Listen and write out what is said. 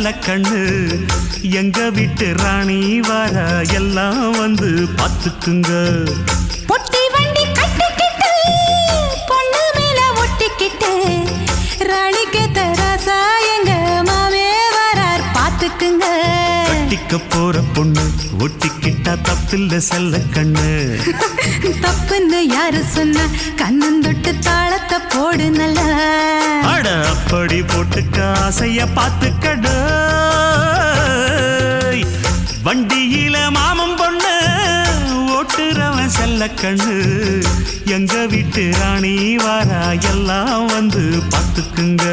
செல்ல கண்ணு எங்க வீட்டு ராணி வர எல்லாம் வந்து பார்த்துக்குங்க. பொட்டி வண்டி கட்டிக்கிட்டு பொண்ணு மேல ஒட்டிக்கிட்டு ராணிக்கு தராசா எங்க மாவே வரார் பார்த்துக்குங்க. கட்டிக்க போற பொண்ணு ஒட்டிக்கிட்டா தப்பில்ல செல்ல கண்ணு. தப்புன்னு யாரு சொன்ன கண்ணந்தொட்டு தாளத்தை போடு நல்லா. அட அப்படி போட்டுக்க ஆசைய பார்த்துக்கட. வண்டியில மாமன் பொண்ணு ஓட்டுறவன் செல்ல கண்ணு எங்க வீட்டு ராணி வாரா எல்லாம் வந்து பார்த்துக்குங்க.